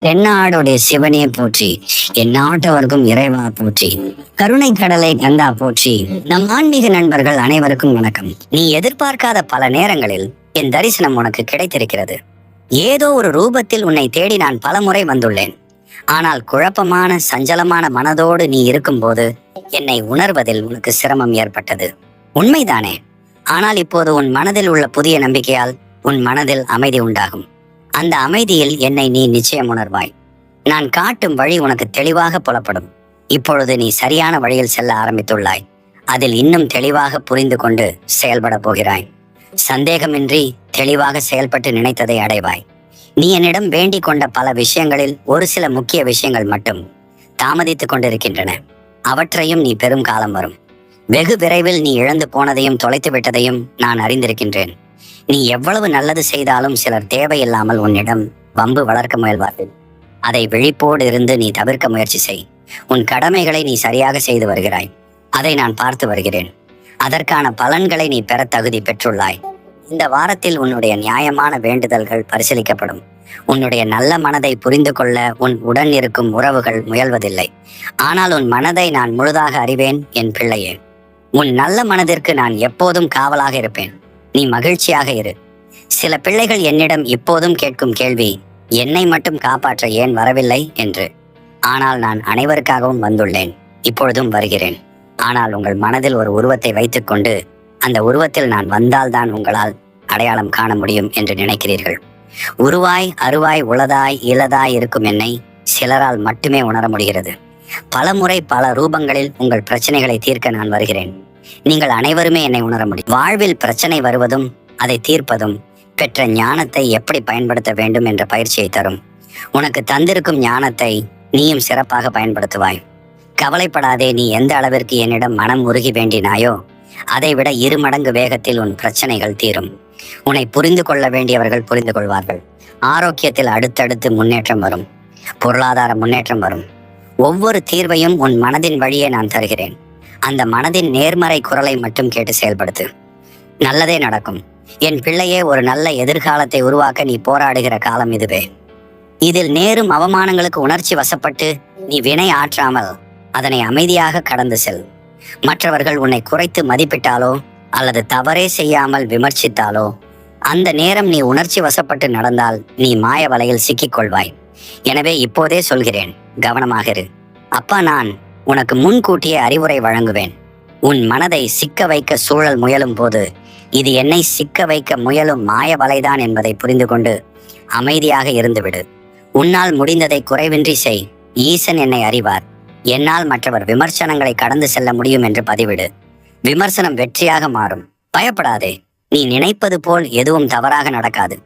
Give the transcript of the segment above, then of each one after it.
தென்னாடுடைய சிவனே போற்றி, எந்நாட்டவர்க்கும் இறைவா போற்றி, கருணை கடலை கந்தா போற்றி. நம் ஆன்மீக நண்பர்கள் அனைவருக்கும் வணக்கம். நீ எதிர்பார்க்காத பல நேரங்களில் என் தரிசனம் உனக்கு கிடைத்திருக்கிறது. ஏதோ ஒரு ரூபத்தில் உன்னை தேடி நான் பலமுறை வந்துள்ளேன். ஆனால் குழப்பமான சஞ்சலமான மனதோடு நீ இருக்கும்போது என்னை உணர்வதில் உனக்கு சிரமம் ஏற்பட்டது. உண்மைதானே? ஆனால் இப்போது உன் மனதில் உள்ள புதிய நம்பிக்கையால் உன் மனதில் அமைதி உண்டாகும். அந்த அமைதியில் என்னை நீ நிச்சயம் உணர்வாய். நான் காட்டும் வழி உனக்கு தெளிவாக புலப்படும். இப்பொழுது நீ சரியான வழியில் செல்ல ஆரம்பித்துள்ளாய். அதில் இன்னும் தெளிவாக புரிந்து கொண்டு செயல்பட போகிறாய். சந்தேகமின்றி தெளிவாக செயல்பட்டு நினைத்ததை அடைவாய். நீ என்னிடம் வேண்டிக் கொண்ட பல விஷயங்களில் ஒரு சில முக்கிய விஷயங்கள் மட்டும் தாமதித்துக் கொண்டிருக்கின்றன. அவற்றையும் நீ பெரும் காலம் வரும். வெகு விரைவில் நீ இழந்து போனதையும் தொலைத்து விட்டதையும் நான் அறிந்திருக்கின்றேன். நீ எவ்வளவு நல்லது செய்தாலும் சிலர் தேவையில்லாமல் உன்னிடம் வம்பு வளர்க்க முயல்வார்கள். அதை விழிப்போடு இருந்து நீ தவிர்க்க முயற்சி செய். உன் கடமைகளை நீ சரியாக செய்து வருகிறாய். அதை நான் பார்த்து வருகிறேன். அதற்கான பலன்களை நீ பெற தகுதி பெற்றுள்ளாய். இந்த வாரத்தில் உன்னுடைய நியாயமான வேண்டுதல்கள் பரிசீலிக்கப்படும். உன்னுடைய நல்ல மனதை புரிந்து கொள்ள உன் உடன் இருக்கும் உறவுகள் முயல்வதில்லை. ஆனால் உன் மனதை நான் முழுதாக அறிவேன் என் பிள்ளையே. உன் நல்ல மனதிற்கு நான் எப்போதும் காவலாக இருப்பேன். நீ மகிழ்ச்சியாக இரு. சில பிள்ளைகள் என்னிடம் இப்போதும் கேட்கும் கேள்வி, என்னை மட்டும் காப்பாற்ற ஏன் வரவில்லை என்று. ஆனால் நான் அனைவருக்காகவும் வந்துள்ளேன். இப்பொழுதும் வருகிறேன். ஆனால் உங்கள் மனதில் ஒரு உருவத்தை வைத்துக்கொண்டு அந்த உருவத்தில் நான் வந்தால்தான் உங்களால் அடையாளம் காண முடியும் என்று நினைக்கிறீர்கள். உருவாய் அருவாய் உளதாய் இலதாய் இருக்கும் என்னை சிலரால் மட்டுமே உணர முடிகிறது. பலமுறை பல ரூபங்களில் உங்கள் பிரச்சனைகளை தீர்க்க நான் வருகிறேன். நீங்கள் அனைவருமே என்னை உணர முடியும். வாழ்வில் பிரச்சனை வருவதும் அதை தீர்ப்பதும் பெற்ற ஞானத்தை எப்படி பயன்படுத்த வேண்டும் என்ற பயிற்சியை தரும். உனக்கு தந்திருக்கும் ஞானத்தை நீயும் சிறப்பாக பயன்படுத்துவாய். கவலைப்படாதே. நீ எந்த அளவிற்கு என்னிடம் மனம் உருகி வேண்டினாயோ அதை விட 2 மடங்கு வேகத்தில் உன் பிரச்சனைகள் தீரும். உன்னை புரிந்து கொள்ள வேண்டியவர்கள் புரிந்து கொள்வார்கள். ஆரோக்கியத்தில் அடுத்தடுத்து முன்னேற்றம் வரும். பொருளாதார முன்னேற்றம் வரும். ஒவ்வொரு தீர்வையும் உன் மனதின் வழியே நான் தருகிறேன். அந்த மனதின் நேர்மறை குரலை மட்டும் கேட்டு செயல்படுத்து. நல்லதே நடக்கும். என் பிள்ளையே, ஒரு நல்ல எதிர்காலத்தை உருவாக்க நீ போராடுகிற காலம் இதுவே. இதில் நேரும் அவமானங்களுக்கு உணர்ச்சி வசப்பட்டு நீ வினை ஆற்றாமல் அதனை அமைதியாக கடந்து செல். மற்றவர்கள் உன்னை குறைத்து மதிப்பிட்டாலோ அல்லது தவறே செய்யாமல் விமர்சித்தாலோ அந்த நேரம் நீ உணர்ச்சி வசப்பட்டு நடந்தால் நீ மாய வலையில் சிக்கிக்கொள்வாய். எனவே இப்போதே சொல்கிறேன், கவனமாக இரு. அப்பா நான் உனக்கு முன்கூட்டியே அறிவுரை வழங்குவேன். உன் மனதை சிக்க வைக்க சூழல் முயலும் போது இது என்னை சிக்க வைக்க முயலும் மாய வலைதான் என்பதை புரிந்து கொண்டு அமைதியாக இருந்துவிடு. உன்னால் முடிந்ததை குறைவின்றி செய். ஈசன் என்னை அறிவார். என்னால் மற்றவர் விமர்சனங்களை கடந்து செல்ல முடியும் என்று பதிவிடு. விமர்சனம் வெற்றியாக மாறும். பயப்படாதே. நீ நினைப்பது போல் எதுவும் தவறாக நடக்காது.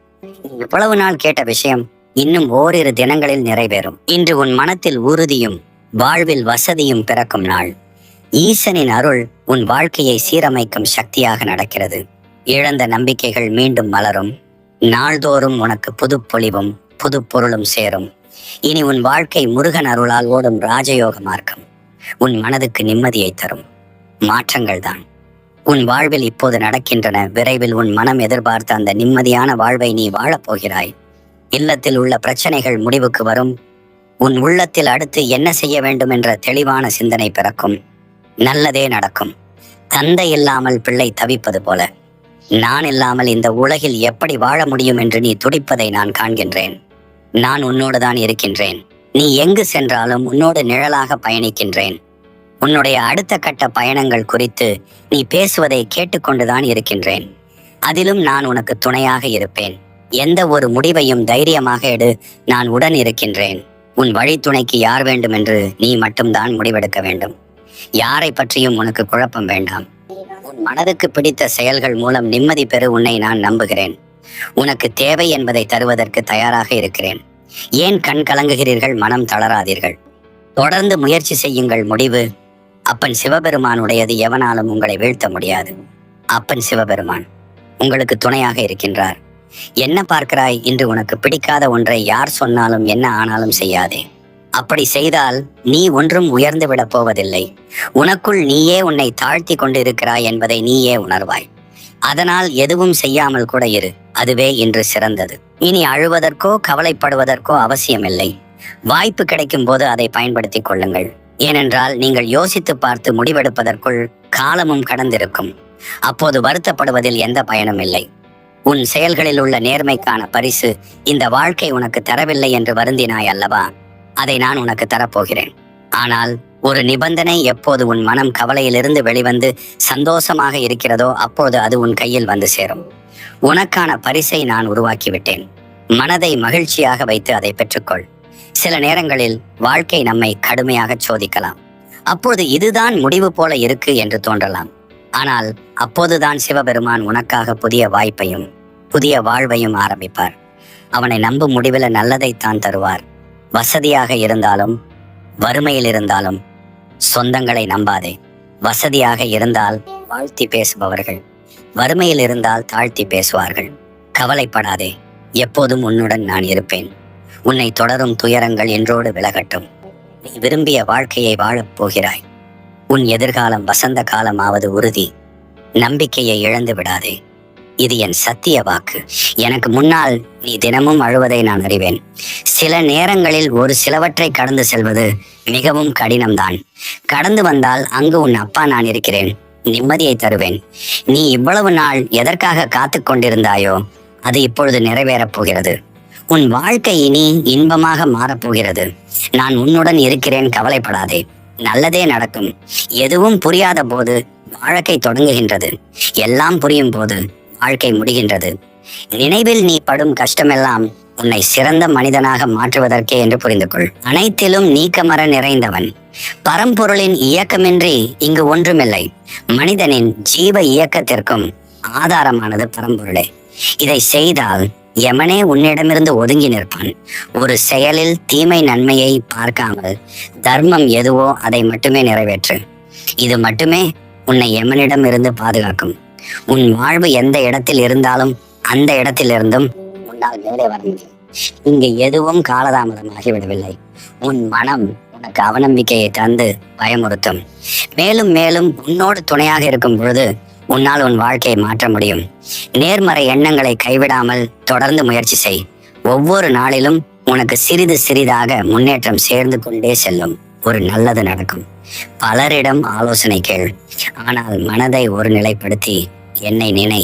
இவ்வளவு நாள் கேட்ட விஷயம் இன்னும் ஓரிரு தினங்களில் நிறைவேறும். இன்று உன் மனத்தில் உறுதியும் வாழ்வில் வசதியும் பிறக்கும் நாள். ஈசனின் அருள் உன் வாழ்க்கையை சீரமைக்கும் சக்தியாக நடக்கிறது. இழந்த நம்பிக்கைகள் மீண்டும் மலரும். நாள்தோறும் உனக்கு புது பொலிவும் புது பொருளும் சேரும். இனி உன் வாழ்க்கை முருகன் அருளால் ஓடும் ராஜயோக மார்க்கம் உன் மனதுக்கு நிம்மதியை தரும். மாற்றங்கள் தான் உன் வாழ்வில் இப்போது நடக்கின்றன. விரைவில் உன் மனம் எதிர்பார்த்த அந்த நிம்மதியான வாழ்வை நீ வாழப்போகிறாய். இல்லத்தில் உள்ள பிரச்சனைகள் முடிவுக்கு வரும். உன் உள்ளத்தில் அடுத்து என்ன செய்ய வேண்டும் என்ற தெளிவான சிந்தனை பிறக்கும். நல்லதே நடக்கும். தந்தை இல்லாமல் பிள்ளை தவிப்பது போல நான் இல்லாமல் இந்த உலகில் எப்படி வாழ முடியும் என்று நீ துடிப்பதை நான் காண்கின்றேன். நான் உன்னோடு தான் இருக்கின்றேன். நீ எங்கு சென்றாலும் உன்னோடு நிழலாக பயணிக்கின்றேன். உன்னுடைய அடுத்த கட்ட பயணங்கள் குறித்து நீ பேசுவதை கேட்டுக்கொண்டுதான் இருக்கின்றேன். அதிலும் நான் உனக்கு துணையாக இருப்பேன். எந்த ஒரு முடிவையும் தைரியமாக எடு. நான் உடன் இருக்கின்றேன். உன் வழித்துணைக்கு யார் வேண்டும் என்று நீ மட்டும்தான் முடிவெடுக்க வேண்டும். யாரை பற்றியும் உனக்கு குழப்பம் வேண்டாம். உன் மனதுக்கு பிடித்த செயல்கள் மூலம் நிம்மதி பெறு. உன்னை நான் நம்புகிறேன். உனக்கு தேவை என்பதை தருவதற்கு தயாராக இருக்கிறேன். ஏன் கண் கலங்குகிறீர்கள்? மனம் தளராதீர்கள். தொடர்ந்து முயற்சி செய்யுங்கள். முடிவு அப்பன் சிவபெருமானுடையது. எவனாலும் உங்களை வீழ்த்த முடியாது. அப்பன் சிவபெருமான் உங்களுக்கு துணையாக இருக்கின்றார். என்ன பார்க்கிறாய்? இன்று உனக்கு பிடிக்காத ஒன்றை யார் சொன்னாலும் என்ன ஆனாலும் செய்யாதே. அப்படி செய்தால் நீ ஒன்றும் உயர்ந்து விடப் போவதில்லை. உனக்குள் நீயே உன்னை தாழ்த்தி கொண்டு இருக்கிறாய் என்பதை நீயே உணர்வாய். அதனால் எதுவும் செய்யாமல் கூட இரு. அதுவே இன்று சிறந்தது. இனி அழுவதற்கோ கவலைப்படுவதற்கோ அவசியமில்லை. வாய்ப்பு கிடைக்கும் போது அதை பயன்படுத்திக் கொள்ளுங்கள். ஏனென்றால் நீங்கள் யோசித்து பார்த்து முடிவெடுப்பதற்குள் காலமும் கடந்திருக்கும். அப்போது வருத்தப்படுவதில் எந்த பயனும் இல்லை. உன் செயல்களில் உள்ள நேர்மைக்கான பரிசு இந்த வாழ்க்கை உனக்கு தரவில்லை என்று வருந்தினாய் அல்லவா? அதை நான் உனக்கு தரப்போகிறேன். ஆனால் ஒரு நிபந்தனை, எப்போது உன் மனம் கவலையிலிருந்து வெளிவந்து சந்தோஷமாக இருக்கிறதோ அப்போது அது உன் கையில் வந்து சேரும். உனக்கான பரிசை நான் உருவாக்கிவிட்டேன். மனதை மகிழ்ச்சியாக வைத்து அதை பெற்றுக்கொள். சில நேரங்களில் வாழ்க்கை நம்மை கடுமையாக சோதிக்கலாம். அப்போது இதுதான் முடிவு போல இருக்கு என்று தோன்றலாம். ஆனால் அப்போதுதான் சிவபெருமான் உனக்காக புதிய வாய்ப்பையும் புதிய வாழ்வையும் ஆரம்பிப்பார். அவனை நம்பும் முடிவில் நல்லதைத்தான் தருவார். வசதியாக இருந்தாலும் வறுமையில் இருந்தாலும் சொந்தங்களை நம்பாதே. வசதியாக இருந்தால் வாழ்த்தி பேசுபவர்கள், வறுமையில் இருந்தால் தாழ்த்தி பேசுவார்கள். கவலைப்படாதே, எப்போதும் உன்னுடன் நான் இருப்பேன். உன்னை தொடரும் துயரங்கள் என்றோடு விலகட்டும். நீ விரும்பிய வாழ்க்கையை வாழப் போகிறாய். உன் எதிர்காலம் வசந்த காலமாவது உறுதி. நம்பிக்கையை இழந்து விடாதே. இது என் சத்திய வாக்கு. எனக்கு முன்னால் நீ தினமும் அழுவதை நான் அறிவேன். சில நேரங்களில் ஒரு சிலவற்றை கடந்து செல்வது மிகவும் கடினம்தான். கடந்து வந்தால் அங்கு உன் அப்பா நான் இருக்கிறேன். நிம்மதியை தருவேன். நீ இவ்வளவு நாள் எதற்காக காத்து கொண்டிருந்தாயோ அது இப்பொழுது நிறைவேறப் போகிறது. உன் வாழ்க்கை இனி இன்பமாக மாறப்போகிறது. நான் உன்னுடன் இருக்கிறேன், கவலைப்படாதே. நல்லதே நடக்கும். எதுவும் புரியாத போது வாழ்க்கை தொடங்குகின்றது. எல்லாம் புரியும் போது வாழ்க்கை முடிகின்றது. நினைவில் நீ படும் கஷ்டமெல்லாம் உன்னை சிறந்த மனிதனாக மாற்றுவதற்கே என்று புரிந்து கொள். அனைத்திலும் நீக்கமர நிறைந்தவன். பரம்பொருளின் இயக்கமின்றி இங்கு ஒன்றுமில்லை. மனிதனின் ஜீவ இயக்கத்திற்கும் ஆதாரமானது பரம்பொருளே. இதை செய்தால் யமனே உன்னிடமிருந்து ஒதுங்கி நிற்பான். ஒரு செயலில் தீமை நன்மையை பார்க்காமல் தர்மம் எதுவோ அதை மட்டுமே நிறைவேற்று. இது மட்டுமே உன்னை யமனிடம் இருந்து பாதுகாக்கும். உன் வாழ்வு எந்த இடத்தில் இருந்தாலும் அந்த இடத்திலிருந்தும் உன்னால் மேலே வர முடியும். இங்கு எதுவும் காலதாமதமாகிவிடவில்லை. உன் மனம் உனக்கு அவநம்பிக்கையை தந்து பயமுறுத்தும். மேலும் மேலும் உன்னோடு துணையாக இருக்கும் பொழுது உன்னால் உன் வாழ்க்கையை மாற்ற முடியும். நேர்மறை எண்ணங்களை கைவிடாமல் தொடர்ந்து முயற்சி செய். ஒவ்வொரு நாளிலும் உனக்கு சிறிது சிறிதாக முன்னேற்றம் சேர்ந்து கொண்டே செல்லும். ஒரு நல்லது நடக்கும். பலரிடம் ஆலோசனை கேள், ஆனால் மனதை ஒரு நிலைப்படுத்தி என்னை நினை.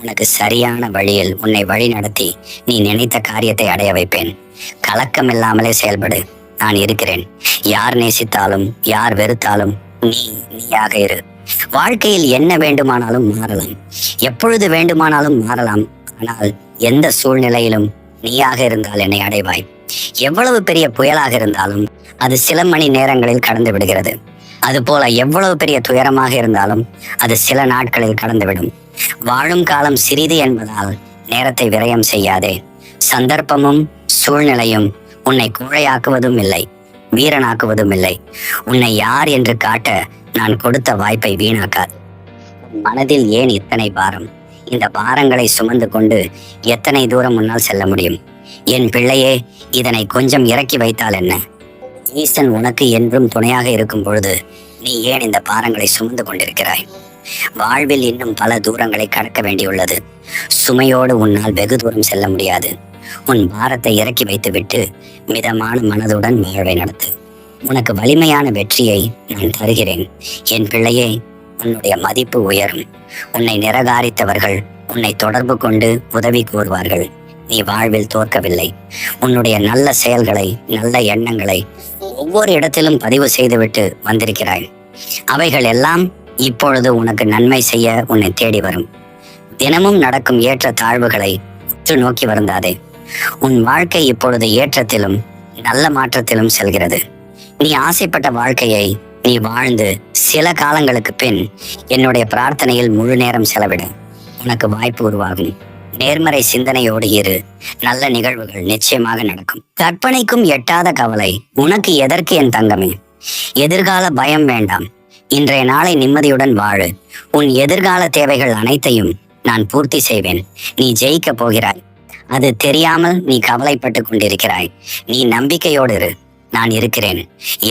உனக்கு சரியான வழியில் உன்னை வழி நடத்தி நீ நினைத்த காரியத்தை அடைய வைப்பேன். கலக்கம் இல்லாமலே செயல்படு. நான் இருக்கிறேன். யார் நேசித்தாலும் யார் வெறுத்தாலும் நீயாக இரு. வாழ்க்கையில் என்ன வேண்டுமானாலும் மாறலாம், எப்பொழுது வேண்டுமானாலும் மாறலாம். ஆனால் எந்த சூழ்நிலையிலும் நீயாக இருந்தால் என்னை அடைவாய். எவ்வளவு பெரிய புயலாக இருந்தாலும் அது சில மணி நேரங்களில் கடந்து விடுகிறது. அதுபோல எவ்வளவு பெரிய துயரமாக இருந்தாலும் அது சில நாட்களில் கடந்துவிடும். வாழும் காலம் சிறிது என்பதால் நேரத்தை விரயம் செய்யாதே. சந்தர்ப்பமும் சூழ்நிலையும் உன்னை கோழையாக்குவதும் இல்லை, வீரனாக்குவதும் இல்லை. உன்னை யார் என்று காட்ட நான் கொடுத்த வாய்ப்பை வீணாக்காது. மனதில் ஏன் இத்தனை பாரம்? இந்த பாரங்களை சுமந்து கொண்டு எத்தனை தூரம் முன்னால் செல்ல முடியும்? என் பிள்ளையே, இதனை கொஞ்சம் இறக்கி வைத்தால் என்ன? ஈசன் உனக்கு என்றும் துணையாக இருக்கும் பொழுது நீ ஏன் இந்த பாரங்களை சுமந்து கொண்டிருக்கிறாய்? வாழ்வில் இன்னும் பல தூரங்களை கடக்க வேண்டியுள்ளது. சுமையோடு உன்னால் வெகு தூரம் செல்ல முடியாது. உன் பாரத்தை இறக்கி வைத்துவிட்டு மிதமான மனதுடன் வாழ்வை நடத்து. உனக்கு வலிமையான வெற்றியை நான் தருகிறேன். என் பிள்ளையே, உன்னுடைய மதிப்பு உயரும். உன்னை நிராகரித்தவர்கள் உன்னை தொடர்பு கொண்டு உதவி கூறுவார்கள். நீ வாழ்வில் தோற்கவில்லை. உன்னுடைய நல்ல செயல்களை, நல்ல எண்ணங்களை ஒவ்வொரு இடத்திலும் பதிவு செய்துவிட்டு வந்திருக்கிறாய். அவைகள் எல்லாம் இப்பொழுது உனக்கு நன்மை செய்ய உன்னை தேடி வரும். தினமும் நடக்கும் ஏற்ற தாழ்வுகளை உற்று நோக்கி வருந்தாதே. உன் வாழ்க்கை இப்பொழுது ஏற்றத்திலும் நல்ல மாற்றத்திலும் செல்கிறது. நீ ஆசைப்பட்ட வாழ்க்கையை நீ வாழ்ந்து சில காலங்களுக்கு பின் என்னுடைய பிரார்த்தனையில் முழு நேரம் செலவிட உனக்கு வாய்ப்பு உருவாகும். நேர்மறை சிந்தனையோடு இரு. நல்ல நிகழ்வுகள் நிச்சயமாக நடக்கும். கற்பனைக்கும் எட்டாத கவலை உனக்கு எதற்கு என் தங்கமே? எதிர்கால பயம் வேண்டாம். இன்றைய நாளை நிம்மதியுடன் வாழு. உன் எதிர்கால தேவைகள் அனைத்தையும் நான் பூர்த்தி செய்வேன். நீ ஜெயிக்க போகிறாய். அது தெரியாமல் நீ கவலைப்பட்டு கொண்டிருக்கிறாய். நீ நம்பிக்கையோடு இரு. நான் இருக்கிறேன்.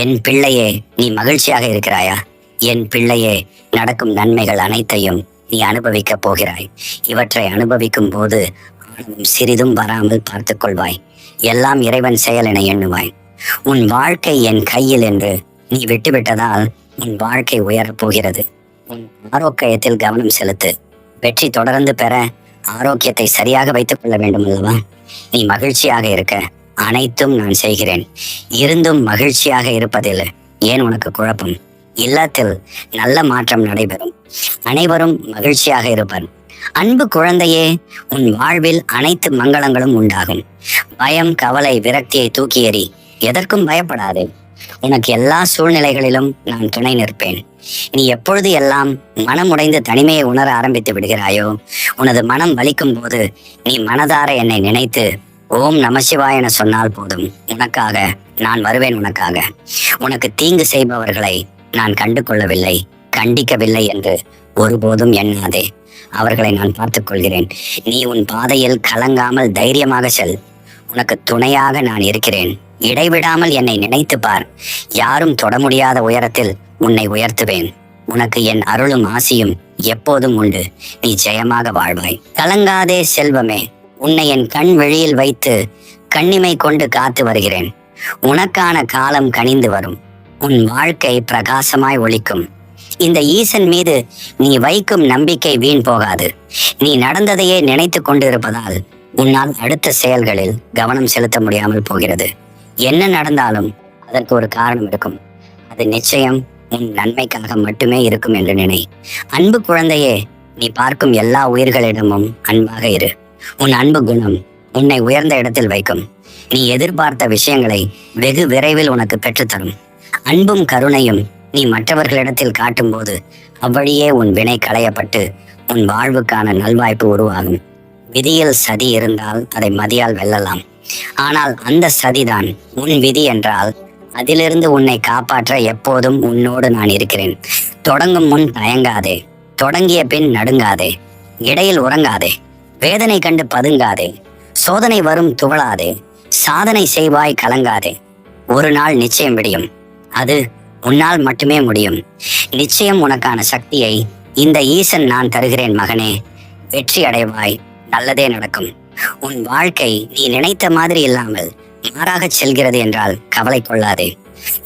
என் பிள்ளையே, நீ மகிழ்ச்சியாக இருக்கிறாயா? என் பிள்ளையே, நடக்கும் நன்மைகள் அனைத்தையும் நீ அனுபவிக்க போகிறாய். இவற்றை அனுபவிக்கும் போது ஆணவம் சிறிதும் வராமல் பார்த்துக் கொள்வாய். எல்லாம் இறைவன் செயல் என எண்ணுவாய். உன் வாழ்க்கை என் கையில் என்று நீ விட்டுவிட்டதால் உன் வாழ்க்கை உயரப் போகிறது. உன் ஆரோக்கியத்தில் கவனம் செலுத்து. வெற்றி தொடர்ந்து பெற ஆரோக்கியத்தை சரியாக வைத்துக் கொள்ள வேண்டும் அல்லவா? நீ மகிழ்ச்சியாக இருக்க அனைத்தும் நான் செய்கிறேன். இருந்தும் மகிழ்ச்சியாக இருப்பதில் ஏன் உனக்கு குழப்பம்? இல்லத்தில் நல்ல மாற்றம் நடைபெறும். அனைவரும் மகிழ்ச்சியாக இருப்பர். அன்பு குழந்தையே, உன் வாழ்வில் அனைத்து மங்களங்களும் உண்டாகும். பயம், கவலை, விரக்தியை தூக்கி எறி. எதற்கும் பயப்படாது. உனக்கு எல்லா சூழ்நிலைகளிலும் நான் துணை நிற்பேன். நீ எப்பொழுது எல்லாம் மனம் உடைந்து தனிமையை உணர ஆரம்பித்து விடுகிறாயோ, உனது மனம் வலிக்கும் போது நீ மனதார என்னை நினைத்து ஓம் நமசிவாய என சொன்னால் போதும். உனக்காக நான் வருவேன். உனக்கு தீங்கு செய்பவர்களை நான் கண்டு கொள்ளவில்லை, கண்டிக்கவில்லை என்று ஒருபோதும் எண்ணாதே. அவர்களை நான் பார்த்துக் கொள்கிறேன். நீ உன் பாதையில் கலங்காமல் தைரியமாக செல். உனக்கு துணையாக நான் இருக்கிறேன். இடைவிடாமல் என்னை நினைத்து பார். யாரும் தொட முடியாத உயரத்தில் உன்னை உயர்த்துவேன். உனக்கு என் அருளும் ஆசியும் எப்போதும் உண்டு. நீ ஜெயமாக வாழ்வாய். கலங்காதே செல்வமே. உன்னை என் கண் வெளியில் வைத்து கண்ணிமை கொண்டு காத்து வருகிறேன். உனக்கான காலம் கனிந்து வரும். உன் வாழ்க்கை பிரகாசமாய் ஒளிக்கும். இந்த ஈசன் மீது நீ வைக்கும் நம்பிக்கை வீண் போகாது. நீ நடந்ததையே நினைத்து கொண்டிருப்பதால் உன்னால் அடுத்த செயல்களில் கவனம் செலுத்த முடியாமல் போகிறது. என்ன நடந்தாலும் அதற்கு ஒரு காரணம் இருக்கும். அது நிச்சயம் உன் நன்மைக்காக மட்டுமே இருக்கும் என்று நினை. அன்பு குழந்தையே, நீ பார்க்கும் எல்லா உயிர்களிடமும் அன்பாக இரு. உன் அன்பு குணம் உன்னை உயர்ந்த இடத்தில் வைக்கும். நீ எதிர்பார்த்த விஷயங்களை வெகு விரைவில் உனக்கு பெற்றுத்தரும். அன்பும் கருணையும் நீ மற்றவர்களிடத்தில் காட்டும் போது அவ்வழியே உன் வினை களையப்பட்டு உன் வாழ்வுக்கான நல்வாய்ப்பு உருவாகும். விதியில் சதி இருந்தால் அதை மதியால் வெல்லலாம். ஆனால் அந்த சதிதான் உன் விதி என்றால் அதிலிருந்து உன்னை காப்பாற்ற எப்போதும் உன்னோடு நான் இருக்கிறேன். தொடங்கும் முன் தயங்காதே. தொடங்கிய பின் நடுங்காதே. இடையில் உறங்காதே. வேதனை கண்டு பதுங்காதே. சோதனை வரும் துவளாதே. சாதனை செய்வாய் கலங்காதே. ஒரு நாள் நிச்சயம் விடியும். அது உன்னால் மட்டுமே முடியும். நிச்சயம் உனக்கான சக்தியை இந்த ஈசன் நான் தருகிறேன் மகனே. வெற்றி அடைவாய். நல்லதே நடக்கும். உன் வாழ்க்கை நீ நினைத்த மாதிரி இல்லாமல் மாறாக செல்கிறது என்றால் கவலை கொள்ளாதே.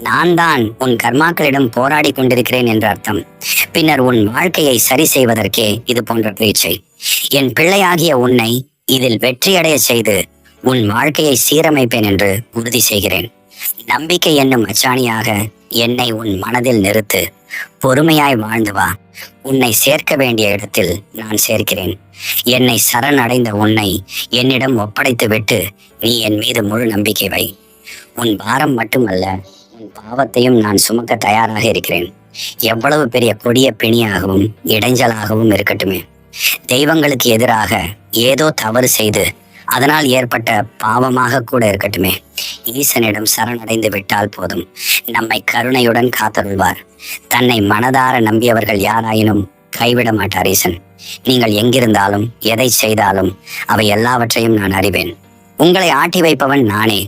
நான் தான் உன் கர்மாக்களிடம் போராடி கொண்டிருக்கிறேன் என்ற அர்த்தம். பின்னர் உன் வாழ்க்கையை சரி செய்வதற்கே இது போன்ற பயிற்சி. என் பிள்ளையாகிய உன்னை இதில் வெற்றியடைய செய்து உன் வாழ்க்கையை சீரமைப்பேன் என்று உறுதி செய்கிறேன். நம்பிக்கை என்னும் அச்சாணியாக என்னை உன் மனதில் நிறுத்து. பொறுமையாய் வாழ்ந்து வா. உன்னை சேர்க்க வேண்டிய இடத்தில் நான் சேர்க்கிறேன். என்னை சரணடைந்த உன்னை என்னிடம் ஒப்படைத்து விட்டு நீ என் மீது முழு நம்பிக்கை வை. உன் பாரம் மட்டுமல்ல, உன் பாவத்தையும் நான் சுமக்க தயாராக இருக்கிறேன். எவ்வளவு பெரிய கொடிய பிணியாகவும் இடைஞ்சலாகவும் இருக்கட்டுமே, தெய்வங்களுக்கு எதிராக ஏதோ தவறு செய்து அதனால் ஏற்பட்ட பாவமாக கூட இருக்கட்டுமே, ஈசனிடம் சரணடைந்து விட்டால் போதும். நம்மை கருணையுடன் காத்தருள்வார். தன்னை மனதார நம்பியவர்கள் யாராயினும் கைவிட மாட்டார் ஈசன். நீங்கள் எங்கிருந்தாலும் எதை செய்தாலும் அவை எல்லாவற்றையும் நான் அறிவேன். உங்களை ஆட்டி வைப்பவன் நானே.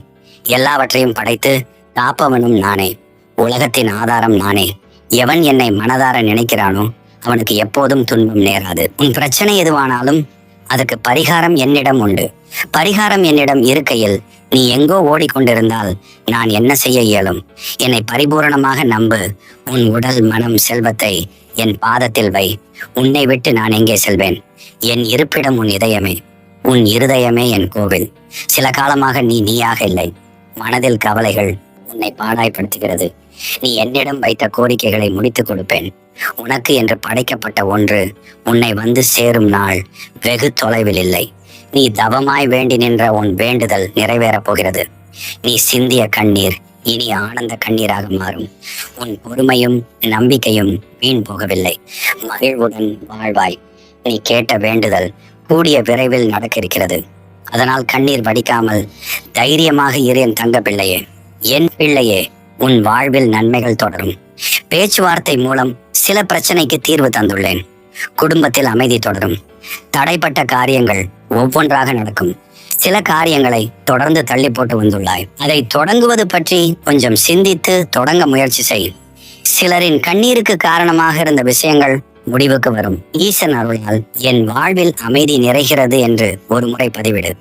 எல்லாவற்றையும் படைத்து காப்பவனும் நானே. உலகத்தின் ஆதாரம் நானே. எவன் என்னை மனதார நினைக்கிறானோ அவனுக்கு எப்போதும் துன்பம் நேராது. உன் பிரச்சனை எதுவானாலும் அதுக்கு பரிகாரம் என்னிடம் உண்டு. பரிகாரம் என்னிடம் இருக்கையில் நீ எங்கோ ஓடிக்கொண்டிருந்தால் நான் என்ன செய்ய இயலும்? என்னை பரிபூரணமாக நம்பு. உன் உடல், மனம், செல்வத்தை என் பாதத்தில் வை. உன்னை விட்டு நான் எங்கே செல்வேன்? என் இருப்பிடம் உன் இதயமே. உன் இருதயமே என் கோவில். சில காலமாக நீயாக இல்லை. மனதில் கவலைகள் உன்னை பாடாய்படுத்துகிறது. நீ என்னிடம் வைத்த கோரிக்கைகளை முடித்துக் கொடுப்பேன். உனக்கு என்று படைக்கப்பட்ட ஒன்று உன்னை வந்து சேரும் நாள் வெகு தொலைவில் இல்லை. நீ தவமாய் வேண்டி நின்ற உன் வேண்டுதல் நிறைவேறப் போகிறது. நீ சிந்திய கண்ணீர் இனி ஆனந்த கண்ணீராக மாறும். உன் பொறுமையும் நம்பிக்கையும் வீண் போகவில்லை. மகிழ்வுடன் வாழ்வாய். நீ கேட்ட வேண்டுதல் கூடிய விரைவில் நடக்க இருக்கிறது. அதனால் கண்ணீர் வடிக்காமல் தைரியமாக இரு என் தங்க பிள்ளையே. என் பிள்ளையே, உன் வாழ்வில் நன்மைகள் தொடரும். பேச்சுவார்த்தை மூலம் சில பிரச்சனைக்கு தீர்வு தந்துள்ளேன். குடும்பத்தில் அமைதி தொடரும். தடைப்பட்ட காரியங்கள் ஒவ்வொன்றாக நடக்கும். சில காரியங்களை தொடர்ந்து தள்ளி போட்டு வந்துள்ளாய். அதை தொடங்குவது பற்றி கொஞ்சம் சிந்தித்து தொடங்க முயற்சி செய். சிலரின் கண்ணீருக்கு காரணமாக இருந்த விஷயங்கள் முடிவுக்கு வரும். ஈசன் அருளால் என் வாழ்வில் அமைதி நிறைகிறது என்று ஒரு முறை பதிவிடு.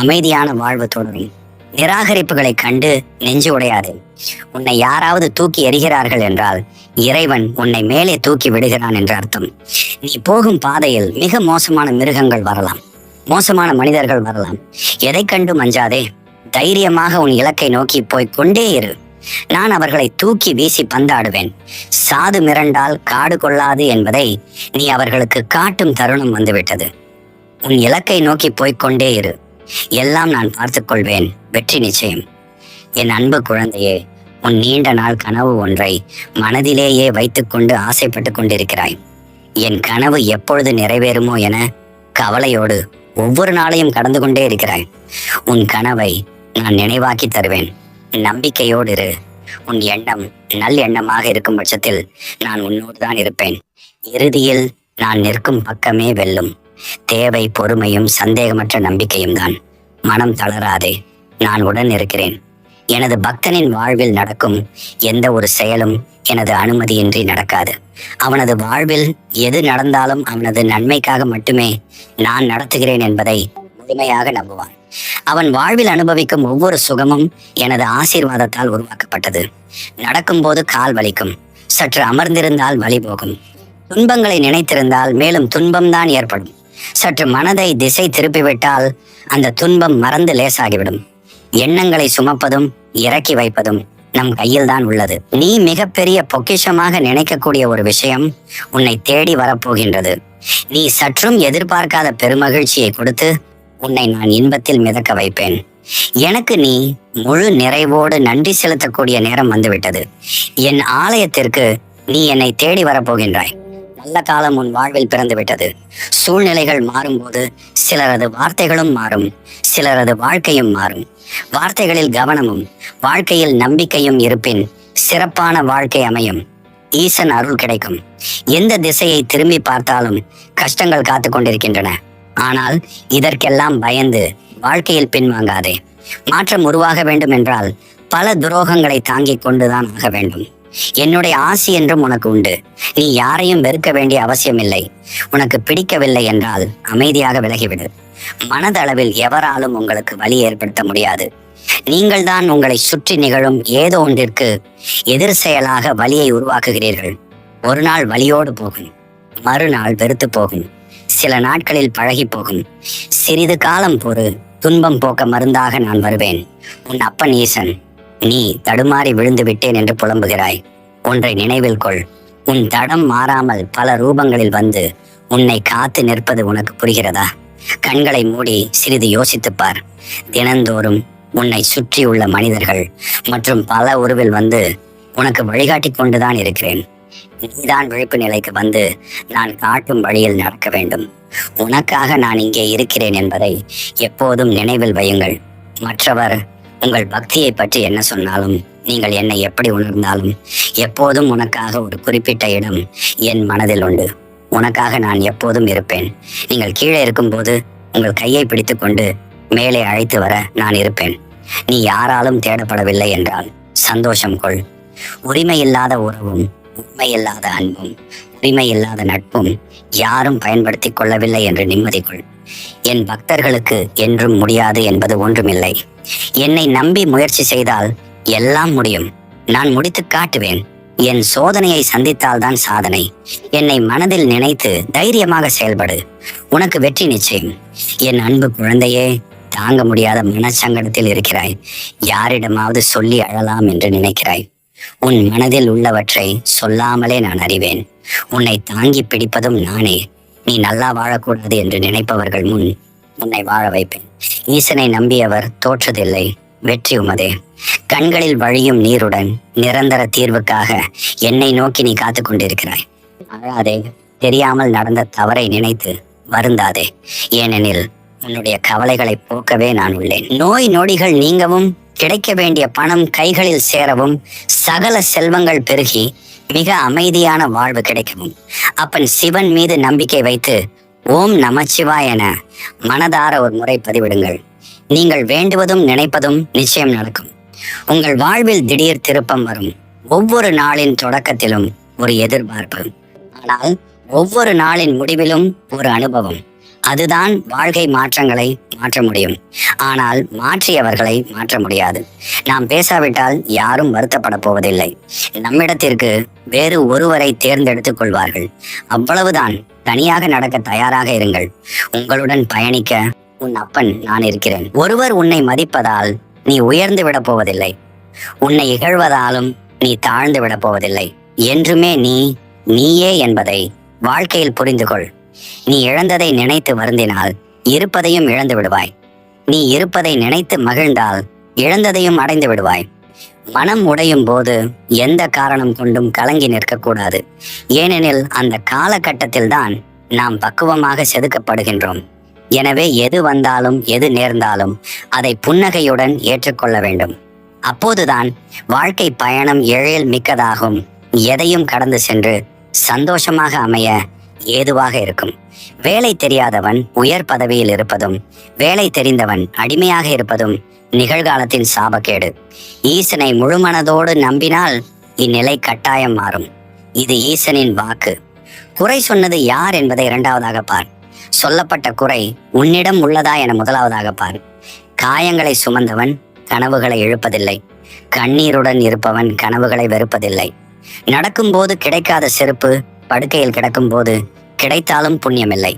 அமைதியான வாழ்வு தொடரும். நிராகரிப்புகளை கண்டு நெஞ்சு உடையாது. உன்னை யாராவது தூக்கி எறிகிறார்கள் என்றால் இறைவன் உன்னை மேலே தூக்கி விடுகிறான் என்று அர்த்தம். நீ போகும் பாதையில் மிக மோசமான மிருகங்கள் வரலாம், மோசமான மனிதர்கள் வரலாம். எதை கண்டு மஞ்சாதே. தைரியமாக உன் இலக்கை நோக்கி போய் கொண்டே இரு. நான் அவர்களை தூக்கி வீசி பந்தாடுவேன். சாது மிரண்டால் காடு கொள்ளாது என்பதை நீ அவர்களுக்கு காட்டும் தருணம் வந்துவிட்டது. உன் இலக்கை நோக்கி போய்கொண்டே இரு. எல்லாம் நான் பார்த்துக் கொள்வேன். வெற்றி நிச்சயம். என் அன்பு குழந்தையே, உன் நீண்ட நாள் கனவு ஒன்றை மனதிலேயே வைத்துக்கொண்டு ஆசைப்பட்டு கொண்டிருக்கிறாய். என் கனவு எப்பொழுது நிறைவேறுமோ என கவலையோடு ஒவ்வொரு நாளையும் கடந்து கொண்டே இருக்கிறாய். உன் கனவை நான் நினைவாக்கி தருவேன். நம்பிக்கையோடு இரு. உன் எண்ணம் நல் எண்ணமாக இருக்கும் பட்சத்தில் நான் உன்னோடு தான் இருப்பேன். இறுதியில் நான் நிற்கும் பக்கமே வெல்லும். தேவை பொறுமையும் சந்தேகமற்ற நம்பிக்கையும் தான். மனம் தளராதே. நான் உடன் இருக்கிறேன். எனது பக்தனின் வாழ்வில் நடக்கும் எந்த ஒரு செயலும் எனது அனுமதியின்றி நடக்காது. அவனது வாழ்வில் எது நடந்தாலும் அவனது நன்மைக்காக மட்டுமே நான் நடத்துகிறேன் என்பதை முழுமையாக நம்புவான். அவன் வாழ்வில் அனுபவிக்கும் ஒவ்வொரு சுகமும் எனது ஆசீர்வாதத்தால் உருவாக்கப்பட்டது. நடக்கும்போது கால் வலிக்கும், சற்று அமர்ந்திருந்தால் வலி போகும். துன்பங்களை நினைத்திருந்தால் மேலும் துன்பம்தான் ஏற்படும். சற்று மனதை திசை திருப்பிவிட்டால் அந்த துன்பம் மறந்து லேசாகிவிடும். எண்ணங்களை சுமப்பதும் இறக்கி வைப்பதும் நம் கையில் தான் உள்ளது. நீ மிகப்பெரிய பொக்கிஷமாக நினைக்கக்கூடிய ஒரு விஷயம் உன்னை தேடி வரப்போகின்றது. நீ சற்றும் எதிர்பார்க்காத பெருமகிழ்ச்சியை கொடுத்து உன்னை நான் இன்பத்தில் மிதக்க வைப்பேன். எனக்கு நீ முழு நிறைவோடு நன்றி செலுத்தக்கூடிய நேரம் வந்துவிட்டது. என் ஆலயத்திற்கு நீ என்னை தேடி வரப்போகின்றாய். நல்ல காலம் உன் வாழ்வில் பிறந்து விட்டது. சூழ்நிலைகள் மாறும்போது சிலரது வார்த்தைகளும் மாறும், சிலரது வாழ்க்கையும் மாறும். வார்த்தைகளில் கவனமும் வாழ்க்கையில் நம்பிக்கையும் இருப்பின் சிறப்பான வாழ்க்கை அமையும். ஈசன் அருள் கிடைக்கும். எந்த திசையை திரும்பி பார்த்தாலும் கஷ்டங்கள் காத்து கொண்டிருக்கின்றன. ஆனால் இதற்கெல்லாம் பயந்து வாழ்க்கையில் பின்வாங்காதே. மாற்றம் உருவாக வேண்டும் என்றால் பல துரோகங்களை தாங்கிக் கொண்டுதான் ஆக வேண்டும். என்னுடைய ஆசி என்றும் உனக்கு உண்டு. நீ யாரையும் வெறுக்க வேண்டிய அவசியம் இல்லை. உனக்கு பிடிக்கவில்லை என்றால் அமைதியாக விலகிவிடு. மனதளவில் எவராலும் உங்களுக்கு வலி ஏற்படுத்த முடியாது. நீங்கள் தான் உங்களை சுற்றி நிகழும் ஏதோ ஒன்றிற்கு எதிர் செயலாக வலியை உருவாக்குகிறீர்கள். ஒரு நாள் வலியோடு போகும், மறுநாள் வெறுத்து போகும், சில நாட்களில் பழகி போகும். சிறிது காலம் பொறு. துன்பம் போக்க மருந்தாக நான் வருவேன். உன் அப்பன் ஈசன். நீ தடுமாறி விழுந்து விட்டேன் என்று புலம்புகிறாய். ஒன்றை நினைவில் கொள். உன் தடம் மாறாமல் பல ரூபங்களில் வந்து உன்னை காத்து நிற்பது உனக்கு புரிகிறதா? கண்களை மூடி சிறிது யோசித்துப்பார். தினந்தோறும் உன்னை சுற்றியுள்ள மனிதர்கள் மற்றும் பல உருவில் வந்து உனக்கு வழிகாட்டி கொண்டுதான் இருக்கிறேன். நீதான் விழிப்பு நிலைக்கு வந்து நான் காட்டும் வழியில் நடக்க வேண்டும். உனக்காக நான் இங்கே இருக்கிறேன் என்பதை எப்போதும் நினைவில் வையுங்கள். மற்றவர் உங்கள் பக்தியை பற்றி என்ன சொன்னாலும், நீங்கள் என்னை எப்படி உணர்ந்தாலும், எப்போதும் உனக்காக ஒரு குறிப்பிட்ட இடம் என் மனதில் உண்டு. உனக்காக நான் எப்போதும் இருப்பேன். நீங்கள் கீழே இருக்கும்போது உங்கள் கையை பிடித்து கொண்டு மேலே அழைத்து வர நான் இருப்பேன். நீ யாராலும் தேடப்படவில்லை என்றால் சந்தோஷம் கொள். உரிமையில்லாத உறவும், உண்மையில்லாத அன்பும், உரிமையில்லாத நட்பும் யாரும் பயன்படுத்தி கொள்ளவில்லை என்று நிம்மதி கொள். என் பக்தர்களுக்கு என்றும் முடியாது என்பது ஒன்றுமில்லை. என்னை நம்பி முயற்சி செய்தால் எல்லாம் முடியும். நான் முடித்து காட்டுவேன். என் சோதனையை சந்தித்தால்தான் சாதனை. என்னை மனதில் நினைத்து தைரியமாக செயல்படு. உனக்கு வெற்றி நிச்சயம். என் அன்பு குழந்தையே, தாங்க முடியாத மனச்சங்கடத்தில் இருக்கிறாய். யாரிடமாவது சொல்லி அழலாம் என்று நினைக்கிறாய். உன் மனதில் உள்ளவற்றை சொல்லாமலே நான் அறிவேன். உன்னை தாங்கி பிடிப்பதும் நானே. நீ நல்லா வாழக்கூடாது என்று நினைப்பவர்கள் முன் உன்னை வாழ வைப்பேன். ஈசனை நம்பியவர் தோற்றதில்லை. வெற்றி உமதே. கண்களில் வழியும் நீருடன் நிரந்தர தீர்வுக்காக என்னை நோக்கி நீ காத்து கொண்டிருக்கிறாய். அழாதே. தெரியாமல் நடந்த தவறை நினைத்து வருந்தாதே. ஏனெனில் உன்னுடைய கவலைகளை போக்கவே நான் உள்ளேன். நோய் நொடிகள் நீங்கவும், கிடைக்க வேண்டிய பணம் கைகளில் சேரவும், சகல செல்வங்கள் பெருகி மிக அமைதியான வாழ்வு கிடைக்கவும் அப்பன் சிவன் மீது நம்பிக்கை வைத்து ஓம் நமச்சிவாய என மனதார ஒரு முறை பதிவிடுங்கள். நீங்கள் வேண்டுவதும் நினைப்பதும் நிச்சயம் நடக்கும். உங்கள் வாழ்வில் திடீர் திருப்பம் வரும். ஒவ்வொரு நாளின் தொடக்கத்திலும் ஒரு எதிர்பார்ப்பு. ஆனால் ஒவ்வொரு நாளின் முடிவிலும் ஒரு அனுபவம். அதுதான் வாழ்க்கை மாற்றங்களை மாற்ற முடியும். ஆனால் மாற்றியவர்களை மாற்ற முடியாது. நாம் பேசாவிட்டால் யாரும் வருத்தப்பட போவதில்லை. நம்மிடத்திற்கு வேறு ஒருவரை தேர்ந்தெடுத்துக் கொள்வார்கள். அவ்வளவுதான். தனியாக நடக்க தயாராக இருங்கள். உங்களுடன் பயணிக்க உன் அப்பன் நான் இருக்கிறேன். ஒருவர் உன்னை மதிப்பதால் நீ உயர்ந்து விட போவதில்லை. உன்னை இகழ்வதாலும் நீ தாழ்ந்து விட போவதில்லை. என்றுமே நீயே என்பதை வாழ்க்கையில் புரிந்து கொள். நீ இழந்ததை நினைத்து வருந்தினால் இருப்பதையும் இழந்து விடுவாய். நீ இருப்பதை நினைத்து மகிழ்ந்தால் இழந்ததையும் அடைந்து விடுவாய். மனம் உடையும் போது எந்த காரணம் கொண்டும் கலங்கி நிற்கக்கூடாது. ஏனெனில் அந்த காலகட்டத்தில் தான் நாம் பக்குவமாக செதுக்கப்படுகின்றோம். எனவே எது வந்தாலும் எது நேர்ந்தாலும் அதை புன்னகையுடன் ஏற்றுக்கொள்ள வேண்டும். அப்போதுதான் வாழ்க்கை பயணம் எழில் மிக்கதாகும். எதையும் கடந்து சென்று சந்தோஷமாக அமைய ஏதுவாக இருக்கும். வேலை தெரியாதவன் உயர் பதவியில் இருப்பதும், வேலை தெரிந்தவன் அடிமையாக இருப்பதும் நிகழ்காலத்தின் சாபக்கேடு. ஈசனை முழுமனதோடு நம்பினால் இந்நிலை கட்டாயம் மாறும். இது ஈசனின் வாக்கு. குறை சொன்னது யார் என்பதை இரண்டாவதாக பார். சொல்லப்பட்ட குறை உன்னிடம் உள்ளதா என முதலாவதாக பார். காயங்களை சுமந்தவன் கனவுகளை இழுப்பதில்லை. கண்ணீருடன் இருப்பவன் கனவுகளை வெறுப்பதில்லை. நடக்கும்போது கிடைக்காத செருப்பு படுக்கையில் கிடக்கும் போது கிடைத்தாலும் புண்ணியமில்லை.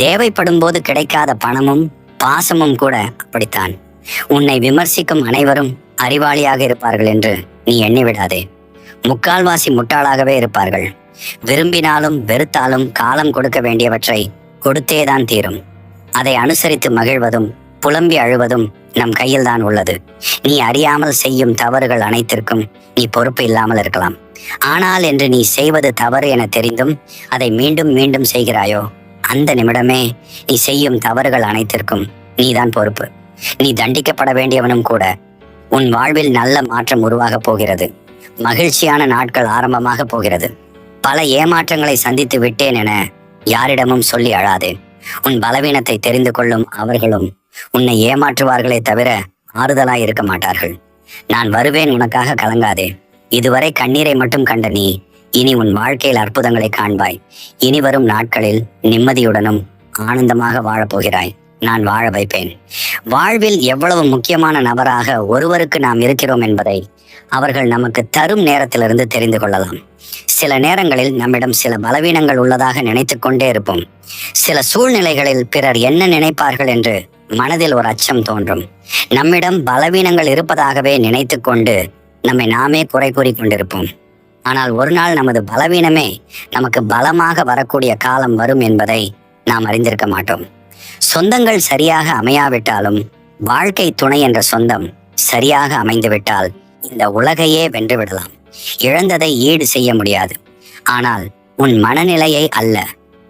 தேவைப்படும் போது கிடைக்காத பணமும் பாசமும் கூட அப்படித்தான். உன்னை விமர்சிக்கும் அனைவரும் அறிவாளியாக இருப்பார்கள் என்று நீ எண்ணிவிடாதே. முக்கால்வாசி முட்டாளாகவே இருப்பார்கள். விரும்பினாலும் வெறுத்தாலும் காலம் கொடுக்க வேண்டியவற்றை கொடுத்தேதான் தீரும். அதை அனுசரித்து மகிழ்வதும் புலம்பி அழுவதும் நம் கையில் தான் உள்ளது. நீ அறியாமல் செய்யும் தவறுகள் அனைத்திற்கும் நீ பொறுப்பு இல்லாமல் இருக்கலாம். ஆனால் என்று நீ செய்வது தவறு என தெரிந்தும் அதை மீண்டும் மீண்டும் செய்கிறாயோ, அந்த நிமிடமே நீ செய்யும் தவறுகள் அனைத்திற்கும் நீதான் பொறுப்பு. நீ தண்டிக்கப்பட வேண்டியவனும் கூட. உன் வாழ்வில் நல்ல மாற்றம் உருவாகப் போகிறது. மகிழ்ச்சியான நாட்கள் ஆரம்பமாக போகிறது. பல ஏமாற்றங்களை சந்தித்து விட்டேன் என யாரிடமும் சொல்லி அழாதே. உன் பலவீனத்தை தெரிந்து கொள்ளும் அவர்களும் உன்னை ஏமாற்றுவார்களே தவிர ஆறுதலாய் இருக்க மாட்டார்கள். நான் வருவேன், உனக்காக கலங்காதே. இதுவரை கண்ணீரை மட்டும் கண்ட நீ இனி உன் வாழ்க்கையில் அற்புதங்களை காண்பாய். இனி வரும் நாட்களில் நிம்மதியுடனும் ஆனந்தமாக வாழப்போகிறாய். நான் வாழ வைப்பேன். வாழ்வில் எவ்வளவு முக்கியமான நபராக ஒருவருக்கு நாம் இருக்கிறோம் என்பதை அவர்கள் நமக்கு தரும் நேரத்திலிருந்து தெரிந்து கொள்ளலாம். சில நேரங்களில் நம்மிடம் சில பலவீனங்கள் உள்ளதாக நினைத்து கொண்டே இருப்போம். சில சூழ்நிலைகளில் பிறர் என்ன நினைப்பார்கள் என்று மனதில் ஒரு அச்சம் தோன்றும். நம்மிடம் பலவீனங்கள் இருப்பதாகவே நினைத்து கொண்டு நம்மை நாமே குறை கூறி கொண்டிருப்போம். ஆனால் ஒரு நாள் நமது பலவீனமே நமக்கு பலமாக வரக்கூடிய காலம் வரும் என்பதை நாம் அறிந்திருக்க மாட்டோம். சொந்தங்கள் சரியாக அமையாவிட்டாலும் வாழ்க்கை துணை என்ற சொந்தம் சரியாக அமைந்துவிட்டால் இந்த உலகையே வென்று விடலாம். இழந்ததை ஈடு செய்ய முடியாது. ஆனால் உன் மனநிலையை அல்ல,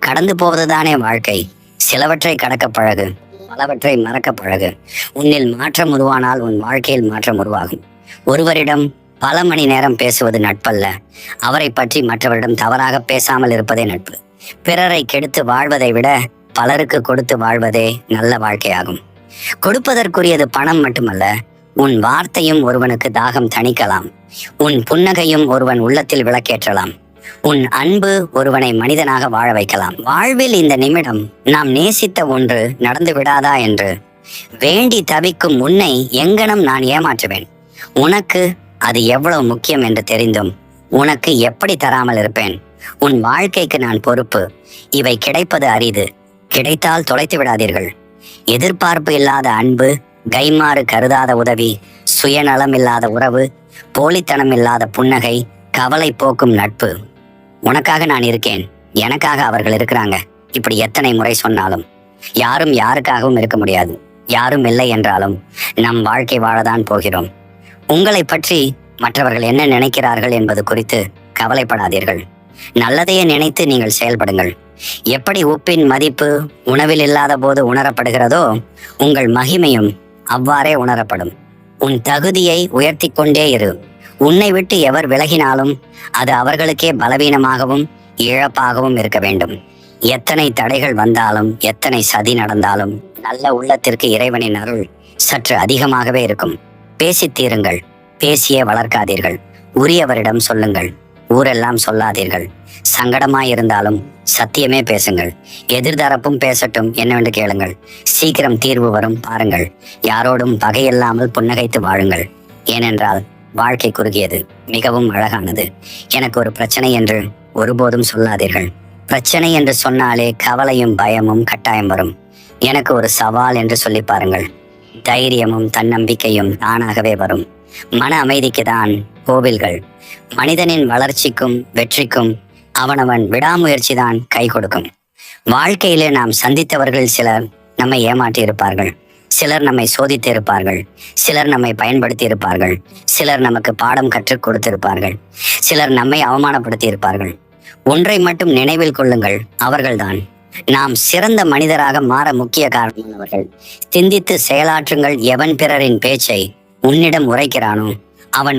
கடந்து போவதுதானே வாழ்க்கை. சிலவற்றை கடக்க பழகு, பலவற்றை மறக்க பழகு. உன்னில் மாற்றம் உருவானால் உன் வாழ்க்கையில் மாற்றம் உருவாகும். ஒருவரிடம் பல மணி நேரம் பேசுவது நட்பல்ல. அவரை பற்றி மற்றவரிடம் தவறாக பேசாமல் இருப்பதே நட்பு. பிறரை கெடுத்து வாழ்வதை விட பலருக்கு கொடுத்து வாழ்வதே நல்ல வாழ்க்கையாகும். கொடுப்பதற்குரியது பணம் மட்டுமல்ல, உன் வார்த்தையும் ஒருவனுக்கு தாகம் தணிக்கலாம். உன் புன்னகையும் ஒருவன் உள்ளத்தில் விளக்கேற்றலாம். உன் அன்பு ஒருவனை மனிதனாக வாழ வைக்கலாம். வாழ்வில் இந்த நிமிடம் நாம் நேசித்த ஒன்று நடந்து விடாதா என்று வேண்டி தவிக்கும் உன்னை எங்கனம் நான் ஏமாற்றுவேன்? உனக்கு அது எவ்வளவு முக்கியம் என்று தெரிந்தும் உனக்கு எப்படி தராமல் இருப்பேன்? உன் வாழ்க்கைக்கு நான் பொறுப்பு. இவை கிடைப்பது அரிது. கிடைத்தால் தொலைத்து விடாதீர்கள். எதிர்பார்ப்பு இல்லாத அன்பு, கைமாறு கருதாத உதவி, சுயநலம் இல்லாத உறவு, போலித்தனம் இல்லாத புன்னகை, கவலை போக்கும் நட்பு. உனக்காக நான் இருக்கேன், எனக்காக அவர்கள் இருக்கிறாங்க. இப்படி எத்தனை முறை சொன்னாலும் யாரும் யாருக்காகவும் இருக்க முடியாது. யாரும் இல்லை என்றாலும் நம் வாழ்க்கை வாழதான் போகிறோம். உங்களை பற்றி மற்றவர்கள் என்ன நினைக்கிறார்கள் என்பது குறித்து கவலைப்படாதீர்கள். நல்லதையே நினைத்து நீங்கள் செயல்படுங்கள். எப்படி உப்பின் மதிப்பு உணவில் இல்லாத போது உணரப்படுகிறதோ, உங்கள் மகிமையும் அவ்வாறே உணரப்படும். உன் தகுதியை உயர்த்தி கொண்டே இரு. உன்னை விட்டு எவர் விலகினாலும் அது அவர்களுக்கே பலவீனமாகவும் இழப்பாகவும் இருக்க வேண்டும். எத்தனை தடைகள் வந்தாலும், எத்தனை சதி நடந்தாலும், நல்ல உள்ளத்திற்கு இறைவனின் அருள் சற்று அதிகமாகவே இருக்கும். பேசித் தீருங்கள். பேசியே வளர்க்காதீர்கள். உரியவரிடம் சொல்லுங்கள். ஊரெல்லாம் சொல்லாதீர்கள். சங்கடமாயிருந்தாலும் சத்தியமே பேசுங்கள். எதிர்தரப்பும் பேசட்டும் என்னவென்று கேளுங்கள். சீக்கிரம் தீர்வு வரும் பாருங்கள். யாரோடும் பகையில்லாமல் புன்னகைத்து வாழுங்கள். ஏனென்றால் வாழ்க்கை குறுகியது, மிகவும் அழகானது. எனக்கு ஒரு பிரச்சனை என்று ஒருபோதும் சொல்லாதீர்கள். பிரச்சனை என்று சொன்னாலே கவலையும் பயமும் கட்டாயம் வரும். எனக்கு ஒரு சவால் என்று சொல்லி பாருங்கள். தைரியமும் தன்னம்பிக்கையும் தானாகவே வரும். மன அமைதிக்கு தான் கோவில்கள். மனிதனின் வளர்ச்சிக்கும் வெற்றிக்கும் அவனவன் விடாமுயற்சி தான் கை கொடுக்கும். வாழ்க்கையிலே நாம் சந்தித்தவர்கள் சிலர் நம்மை ஏமாற்றி இருப்பார்கள், சிலர் நம்மை சோதித்து இருப்பார்கள், சிலர் நம்மை பயன்படுத்தி இருப்பார்கள், சிலர் நமக்கு பாடம் கற்றுக் கொடுத்திருப்பார்கள், சிலர் நம்மை அவமானப்படுத்தி இருப்பார்கள். ஒன்றை மட்டும் நினைவில் கொள்ளுங்கள், அவர்கள்தான் நாம் சிறந்த மனிதராக மாற முக்கிய காரணமானவர்கள். சிந்தித்து செயலாற்றுங்கள். எவன் பிறரின் பேச்சை உன்னிடம் உரைக்கிறானோ அவன்